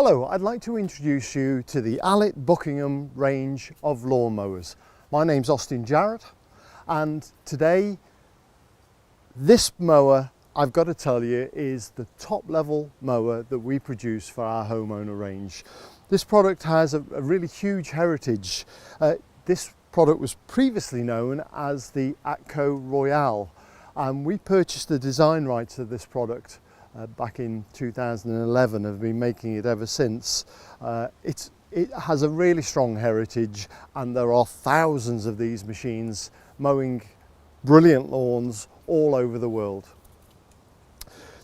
Hello, I'd like to introduce you to the Allett Buckingham range of lawnmowers. My name's Austin Jarrett, and today this mower, I've got to tell you, is the top level mower that we produce for our homeowner range. This product has a really huge heritage. This product was previously known as the Atco Royale, and we purchased the design rights of this product back in 2011, have been making it ever since. It has a really strong heritage, and there are thousands of these machines mowing brilliant lawns all over the world.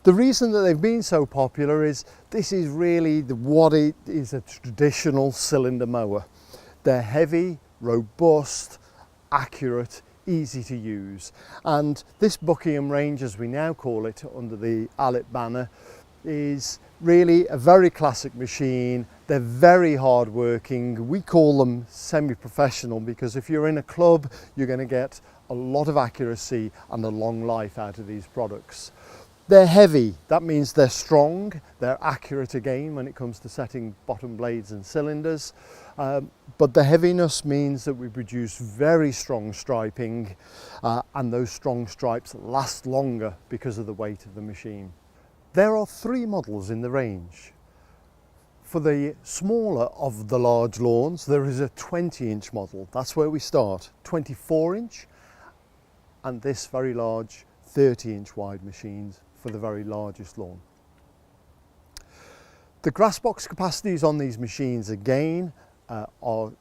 The reason that they've been so popular is this is really what it is, a traditional cylinder mower. They're heavy, robust, accurate, easy to use, and this Buckingham range, as we now call it under the Allett banner, is really a very classic machine. They're very hard working. We call them semi-professional because if you're in a club, you're going to get a lot of accuracy and a long life out of these products. They're heavy, that means they're strong, they're accurate again when it comes to setting bottom blades and cylinders, but the heaviness means that we produce very strong striping, and those strong stripes last longer because of the weight of the machine. There are three models in the range. For the smaller of the large lawns, there is a 20-inch model, that's where we start, 24-inch, and this very large 30-inch wide machines for the very largest lawn. The grass box capacities on these machines again are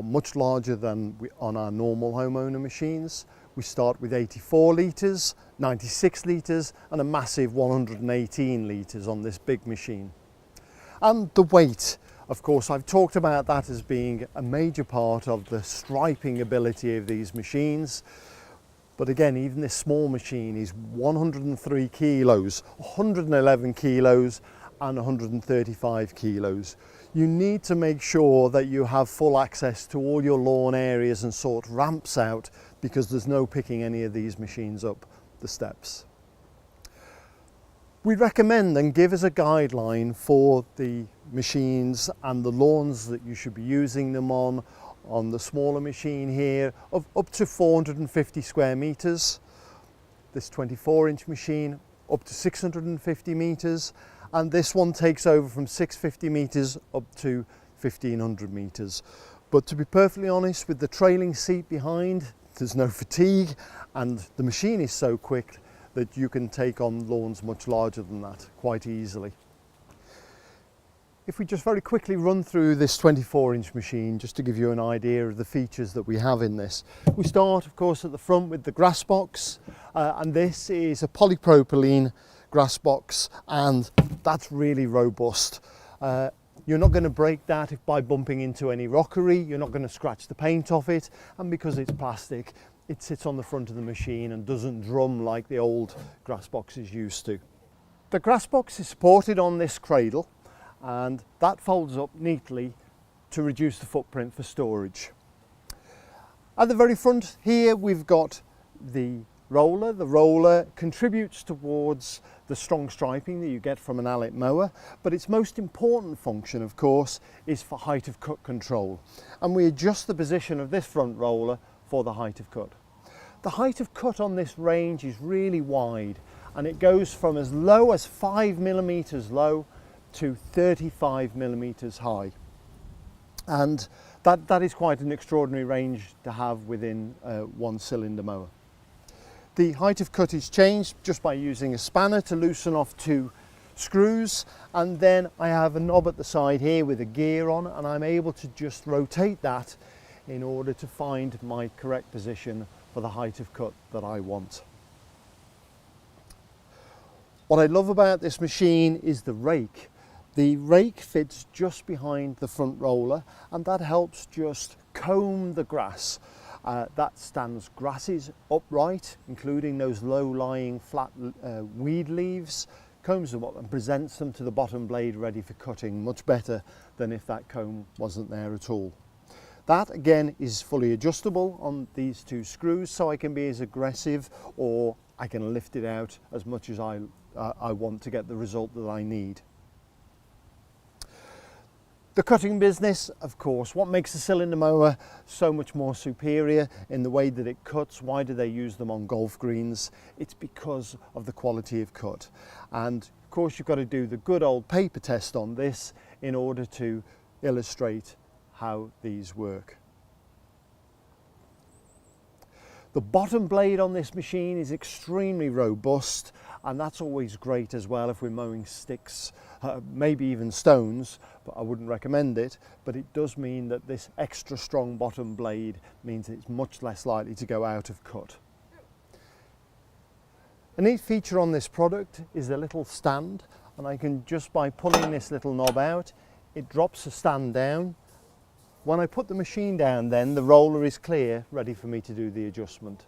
much larger than on our normal homeowner machines. We start with 84 litres, 96 litres and a massive 118 litres on this big machine. And the weight, of course, I've talked about that as being a major part of the striping ability of these machines. But again, even this small machine is 103 kilos, 111 kilos and 135 kilos. You need to make sure that you have full access to all your lawn areas and sort ramps out, because there's no picking any of these machines up the steps. We recommend and give as a guideline for the machines and the lawns that you should be using them on the smaller machine here, of up to 450 square meters. This 24-inch machine up to 650 meters, and this one takes over from 650 meters up to 1500 meters. But to be perfectly honest, with the trailing seat behind, there's no fatigue, and the machine is so quick that you can take on lawns much larger than that quite easily. If we just very quickly run through this 24-inch machine, just to give you an idea of the features that we have in this. We start, of course, at the front with the grass box, and this is a polypropylene grass box, and that's really robust. You're not going to break that by bumping into any rockery, you're not going to scratch the paint off it, and because it's plastic, it sits on the front of the machine and doesn't drum like the old grass boxes used to. The grass box is supported on this cradle, and that folds up neatly to reduce the footprint for storage. At the very front here we've got the roller. The roller contributes towards the strong striping that you get from an Allett mower, but its most important function, of course, is for height of cut control, and we adjust the position of this front roller for the height of cut. The height of cut on this range is really wide, and it goes from as low as 5 millimeters low to 35 millimeters high, and that is quite an extraordinary range to have within one cylinder mower. The height of cut is changed just by using a spanner to loosen off 2 screws, and then I have a knob at the side here with a gear on, and I'm able to just rotate that in order to find my correct position for the height of cut that I want. What I love about this machine is the rake. The rake fits just behind the front roller, and that helps just comb the grass. That stands grasses upright, including those low-lying flat weed leaves, combs them up and presents them to the bottom blade ready for cutting, much better than if that comb wasn't there at all. That again is fully adjustable on these 2 screws, so I can be as aggressive, or I can lift it out as much as I want to get the result that I need. The cutting business, of course, what makes a cylinder mower so much more superior in the way that it cuts? Why do they use them on golf greens? It's because of the quality of cut. And of course you've got to do the good old paper test on this in order to illustrate how these work. The bottom blade on this machine is extremely robust, and that's always great as well if we're mowing sticks, maybe even stones, but I wouldn't recommend it. But it does mean that this extra strong bottom blade means it's much less likely to go out of cut. A neat feature on this product is a little stand, and I can, just by pulling this little knob out, it drops the stand down. When I put the machine down, then the roller is clear, ready for me to do the adjustment.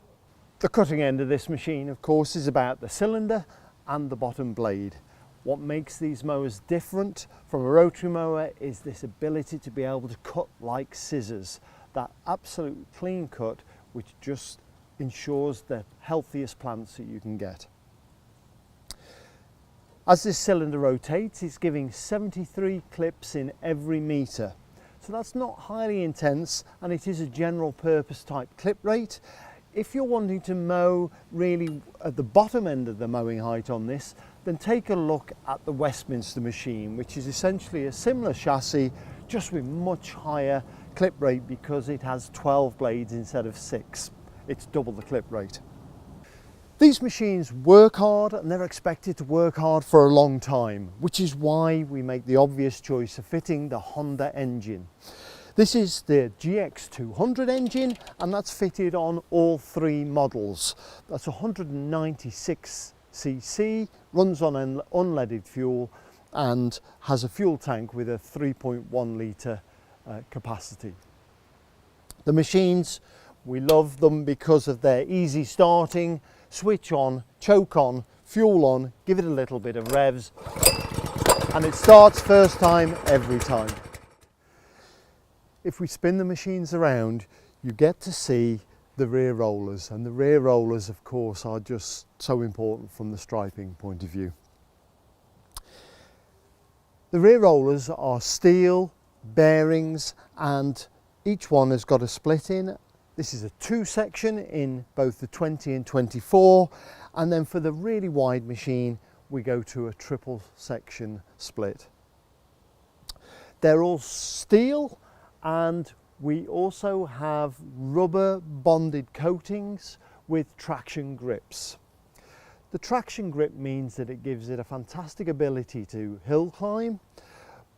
The cutting end of this machine, of course, is about the cylinder and the bottom blade. What makes these mowers different from a rotary mower is this ability to be able to cut like scissors. That absolute clean cut, which just ensures the healthiest plants that you can get. As this cylinder rotates, it's giving 73 clips in every metre. So that's not highly intense, and it is a general purpose type clip rate. If you're wanting to mow really at the bottom end of the mowing height on this, then take a look at the Westminster machine, which is essentially a similar chassis, just with much higher clip rate because it has 12 blades instead of 6. It's double the clip rate. These machines work hard, and they're expected to work hard for a long time, which is why we make the obvious choice of fitting the Honda engine. This is the GX200 engine, and that's fitted on all three models. That's 196 cc, runs on unleaded fuel, and has a fuel tank with a 3.1 litre capacity. The machines, we love them because of their easy starting. Switch on, choke on, fuel on, give it a little bit of revs, and it starts first time every time. If we spin the machines around, you get to see the rear rollers, and the rear rollers, of course, are just so important from the striping point of view. The rear rollers are steel, bearings, and each one has got a split in. This is a 2-section in both the 20 and 24, and then for the really wide machine we go to a 3-section split. They're all steel, and we also have rubber bonded coatings with traction grips. The traction grip means that it gives it a fantastic ability to hill climb,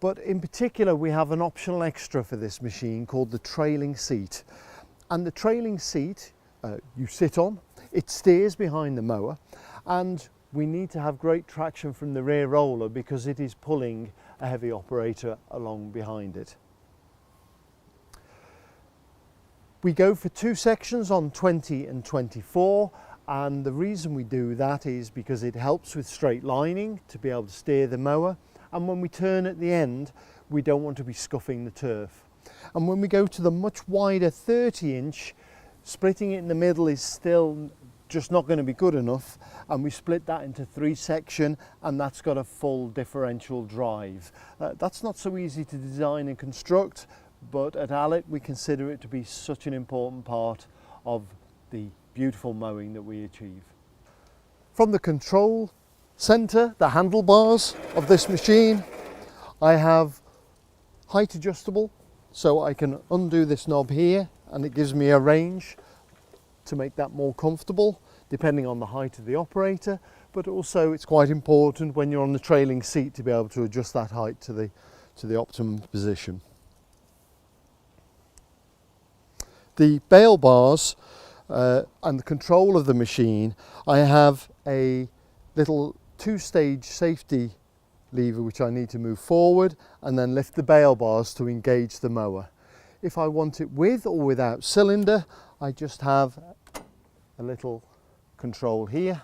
but in particular we have an optional extra for this machine called the trailing seat. And the trailing seat you sit on, it steers behind the mower, and we need to have great traction from the rear roller because it is pulling a heavy operator along behind it. We go for 2 sections on 20 and 24, and the reason we do that is because it helps with straight lining to be able to steer the mower, and when we turn at the end we don't want to be scuffing the turf. And when we go to the much wider 30-inch, splitting it in the middle is still just not going to be good enough, and we split that into 3-section, and that's got a full differential drive. That's not so easy to design and construct, but at Allett we consider it to be such an important part of the beautiful mowing that we achieve. From the control centre, the handlebars of this machine, I have height adjustable, so I can undo this knob here and it gives me a range to make that more comfortable depending on the height of the operator, but also it's quite important when you're on the trailing seat to be able to adjust that height to the optimum position. The bail bars and the control of the machine, I have a little 2-stage safety lever which I need to move forward and then lift the bail bars to engage the mower. If I want it with or without cylinder, I just have a little control here,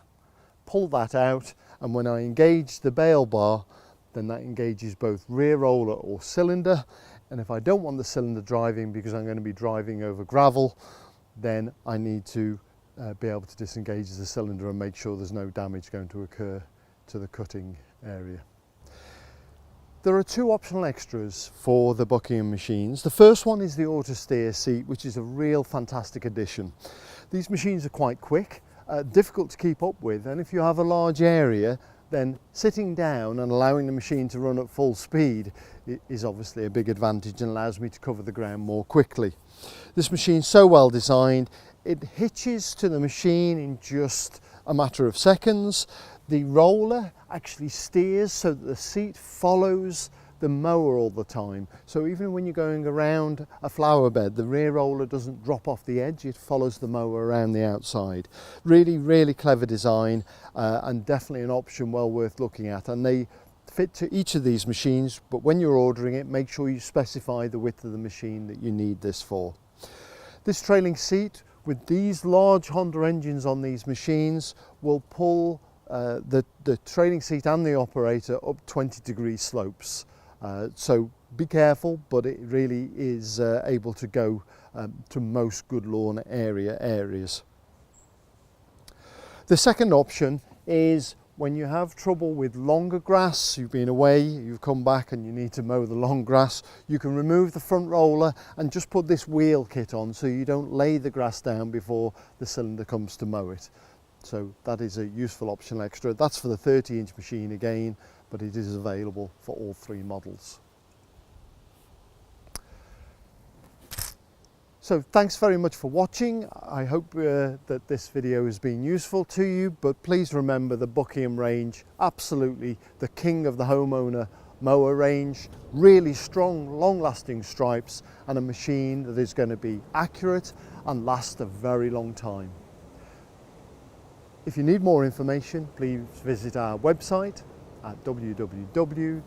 pull that out, and when I engage the bail bar, then that engages both rear roller or cylinder. And if I don't want the cylinder driving because I'm going to be driving over gravel, then I need to be able to disengage the cylinder and make sure there's no damage going to occur to the cutting area. There are two optional extras for the Buckingham machines. The first one is the auto steer seat, which is a real fantastic addition. These machines are quite quick, difficult to keep up with, and if you have a large area, then sitting down and allowing the machine to run at full speed is obviously a big advantage and allows me to cover the ground more quickly. This machine's so well designed, it hitches to the machine in just a matter of seconds. The roller actually steers so that the seat follows the mower all the time. So even when you're going around a flower bed, the rear roller doesn't drop off the edge, it follows the mower around the outside. Really, really clever design and definitely an option well worth looking at. And they fit to each of these machines, but when you're ordering it, make sure you specify the width of the machine that you need this for. This trailing seat with these large Honda engines on these machines will pull the trailing seat and the operator up 20-degree slopes. So be careful, but it really is able to go to most good lawn areas. The second option is when you have trouble with longer grass, you've been away, you've come back and you need to mow the long grass, you can remove the front roller and just put this wheel kit on so you don't lay the grass down before the cylinder comes to mow it. So that is a useful optional extra. That's for the 30-inch machine again, but it is available for all three models. So thanks very much for watching. I hope that this video has been useful to you, but please remember the Buckingham range, absolutely the king of the homeowner mower range, really strong, long-lasting stripes and a machine that is going to be accurate and last a very long time. If you need more information, please visit our website at www.allett.co.uk.